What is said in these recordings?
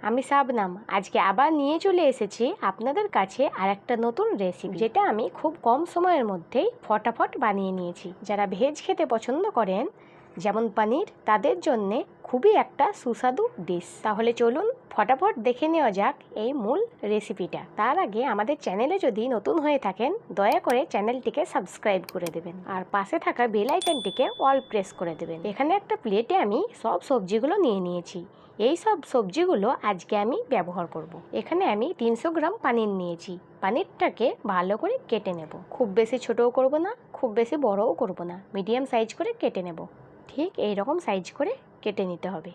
আমি শাবনাম আজকে আবার নিয়ে চলে এসেছি আপনাদের কাছে আরেকটা নতুন রেসিপি, যেটা আমি খুব কম সময়ের মধ্যেই ফটাফট বানিয়ে নিয়েছি। যারা ভেজ খেতে পছন্দ করেন যেমন পনির, তাদের জন্যে খুবই একটা সুস্বাদু ডিশ। তাহলে চলুন ফটাফট দেখে নেওয়া যাক এই মূল রেসিপিটা। তার আগে আমাদের চ্যানেলে যদি নতুন হয়ে থাকেন দয়া করে চ্যানেলটিকে সাবস্ক্রাইব করে দেবেন আর পাশে থাকা বেল আইকনটিকে অল প্রেস করে দেবেন। এখানে একটা প্লেটে আমি সব সবজিগুলো নিয়ে নিয়েছি। এই সব সবজিগুলো আজকে আমি ব্যবহার করব। এখানে আমি 300 গ্রাম পনির নিয়েছি। পনিরটাকে ভালো করে কেটে নেব। খুব বেশি ছোটও করব না, খুব বেশি বড়ও করব না, মিডিয়াম সাইজ করে কেটে নেব। ঠিক এই রকম সাইজ করে কেটে নিতে হবে।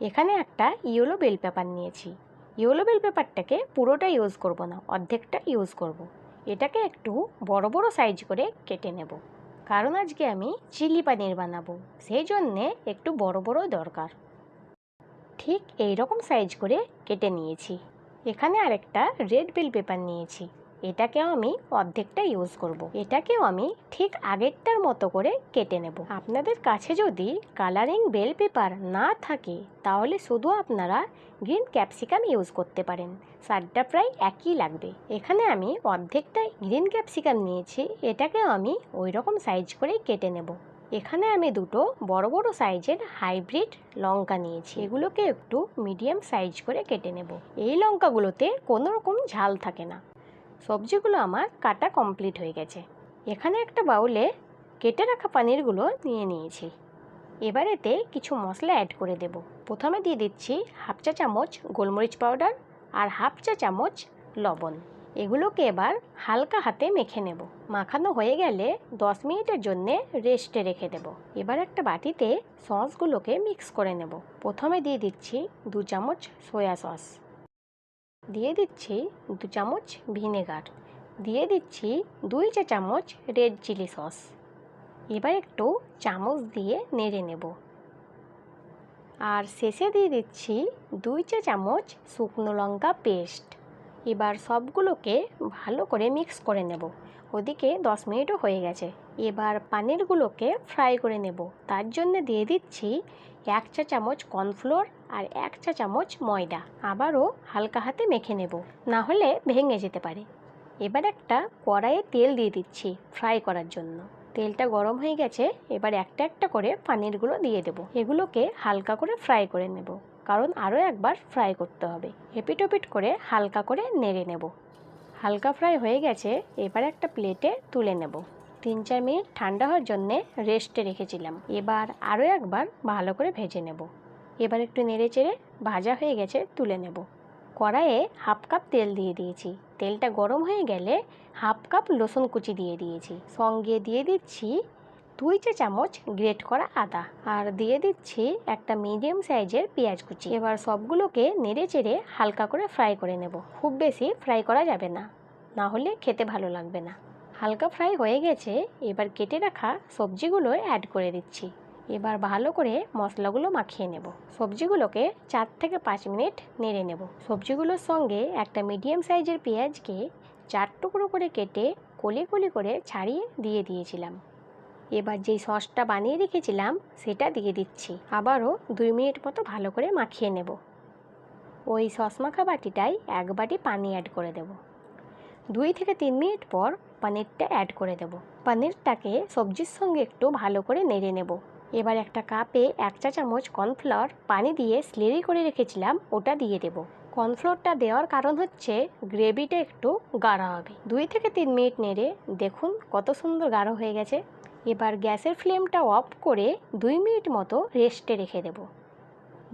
এখানে একটা ইয়েলো বেল পেপার নিয়েছি। ইয়েলো বেল পেপারটাকে পুরোটা ইউজ করব না, অর্ধেকটা ইউজ করব। এটাকে একটু বড় বড় সাইজ করে কেটে নেব, কারণ আজকে আমি চিলি পনির বানাবো, সেই জন্যে একটু বড় বড় দরকার। ঠিক এই রকম সাইজ করে কেটে নিয়েছি। এখানে আরেকটা রেড বেল পেপার নিয়েছি। এটাকেও আমি অর্ধেকটা ইউজ করব। এটাকেও আমি ঠিক আগেরটার মতো করে কেটে নেব। আপনাদের কাছে যদি কালারিং বেল পেপার না থাকে তাহলে শুধু আপনারা গ্রিন ক্যাপসিকাম ইউজ করতে পারেন, স্বাদটা প্রায় একই লাগবে। এখানে আমি অর্ধেকটা গ্রিন ক্যাপসিকাম নিয়েছি। এটাকেও আমি ওই রকম সাইজ করেই কেটে নেব। এখানে আমি দুটো বড় বড় সাইজের হাইব্রিড লঙ্কা নিয়েছি। এগুলোকে একটু মিডিয়াম সাইজ করে কেটে নেব। এই লঙ্কাগুলোতে কোনো রকম ঝাল থাকে না। সবজিগুলো আমার কাটা কমপ্লিট হয়ে গেছে। এখানে একটা বাউলে কেটে রাখা পনিরগুলো নিয়ে নিয়েছি। এবার এতে কিছু মশলা অ্যাড করে দেব। প্রথমে দিয়ে দিচ্ছি হাফ চা চামচ গোলমরিচ পাউডার আর হাফ চা চামচ লবণ। এগুলোকে এবার হালকা হাতে মেখে নেব। মাখানো হয়ে গেলে 10 মিনিটের জন্য রেস্টে রেখে দেব। এবার একটা বাটিতে সসগুলোকে মিক্স করে নেব। প্রথমে দিয়ে দিচ্ছি 2 চামচ সয়া সস, দিয়ে দিচ্ছি 2 চামচ ভিনেগার, দিয়ে দিচ্ছি 2 চা চামচ রেড চিলি সস। এবার একটু চামচ দিয়ে নেড়ে নেব। আর শেষে দিয়ে দিচ্ছি 2 চা চামচ শুকনো লঙ্কা পেস্ট। এবার সবগুলোকে ভালো করে মিক্স করে নেব। ওদিকে 10 মিনিটও হয়ে গেছে। এবার পনিরগুলোকে ফ্রাই করে নেব। তার জন্য দিয়ে দিচ্ছি 1 চা চামচ কর্নফ্লোর আর 1 চা চামচ ময়দা। আবারও হালকা হাতে মেখে নেব, না হলে ভেঙে যেতে পারে। এবার একটা কড়াইয়ে তেল দিয়ে দিচ্ছি ফ্রাই করার জন্য। তেলটা গরম হয়ে গেছে। এবার একটা একটা করে পনিরগুলো দিয়ে দেব। এগুলোকে হালকা করে ফ্রাই করে নেব, কারণ আরও একবার ফ্রাই করতে হবে। এপিট ওপিট করে হালকা করে নেড়ে নেব। হালকা ফ্রাই হয়ে গেছে। এবার একটা প্লেটে তুলে নেব। 3-4 মিনিট ঠান্ডা হওয়ার জন্যে রেস্টে রেখেছিলাম। এবার আরও একবার ভালো করে ভেজে নেব। এবার একটু নেড়ে চেড়ে ভাজা হয়ে গেছে, তুলে নেব। কড়াইয়ে হাফ কাপ তেল দিয়ে দিয়েছি। তেলটা গরম হয়ে গেলে হাফ কাপ রসুন কুচি দিয়ে দিয়েছি। সঙ্গে দিয়ে দিচ্ছি 2 চা চামচ গ্রেট করা আদা, আর দিয়ে দিচ্ছি একটা মিডিয়াম সাইজের পেঁয়াজ কুচি। এবার সবগুলোকে নেড়ে চেড়ে হালকা করে ফ্রাই করে নেব। খুব বেশি ফ্রাই করা যাবে না, না হলে খেতে ভালো লাগবে না। হালকা ফ্রাই হয়ে গেছে। এবার কেটে রাখা সবজিগুলো অ্যাড করে দিচ্ছি। এবার ভালো করে মশলাগুলো মাখিয়ে নেব। সবজিগুলোকে 4 থেকে 5 মিনিট নেড়ে নেব। সবজিগুলোর সঙ্গে একটা মিডিয়াম সাইজের পেঁয়াজকে 4 টুকরো করে কেটে কলি কলি করে ছাড়িয়ে দিয়ে দিয়েছিলাম। এবার যেই সসটা বানিয়ে রেখেছিলাম সেটা দিয়ে দিচ্ছি। আবারও 2 মিনিট মতো ভালো করে মাখিয়ে নেব। ওই সস মাখা বাটিটাই 1 বাটি পানি অ্যাড করে দেব। 2 থেকে 3 মিনিট পর পনিরটা অ্যাড করে দেব। পনিরটাকে সবজির সঙ্গে একটু ভালো করে নেড়ে নেব। এবার একটা কাপে 1 চা চামচ কর্নফ্লাওয়ার পানি দিয়ে স্লারি করে রেখেছিলাম, ওটা দিয়ে দেব। কর্নফ্লাওয়ারটা দেওয়ার কারণ হচ্ছে গ্রেভিটা একটু গাঢ় হবে। 2 থেকে 3 মিনিট নেড়ে দেখুন কত সুন্দর গাঢ় হয়ে গেছে। এবার গ্যাসের ফ্লেমটা অফ করে 2 মিনিট মতো রেস্টে রেখে দেব।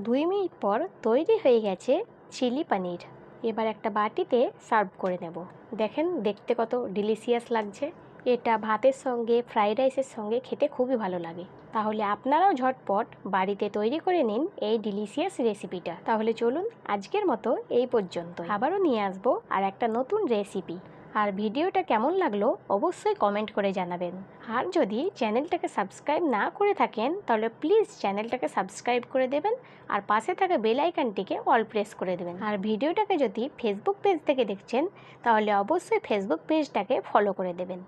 2 মিনিট পর তৈরি হয়ে গেছে চিলি পনির। এবার একটা বাটিতে সার্ভ করে নেব। দেখেন দেখতে কত ডিলিশিয়াস লাগছে। এটা ভাতের সঙ্গে, ফ্রাইড রাইসের সঙ্গে খেতে খুবই ভালো লাগে। তাহলে আপনারাও ঝটপট বাড়িতে তৈরি করে নিন এই ডিলিশিয়াস রেসিপিটা। তাহলে চলুন আজকের মতো এই পর্যন্ত। আবারও নিয়ে আসবো আর একটা নতুন রেসিপি। আর ভিডিওটা কেমন লাগলো অবশ্যই কমেন্ট করে জানাবেন। আর যদি চ্যানেলটাকে সাবস্ক্রাইব না করে থাকেন তাহলে প্লিজ চ্যানেলটাকে সাবস্ক্রাইব করে দেবেন আর পাশে থাকা বেল আইকনটিকে অল প্রেস করে দেবেন। আর ভিডিওটাকে যদি ফেসবুক পেজ থেকে দেখছেন তাহলে অবশ্যই ফেসবুক পেজটাকে ফলো করে দেবেন।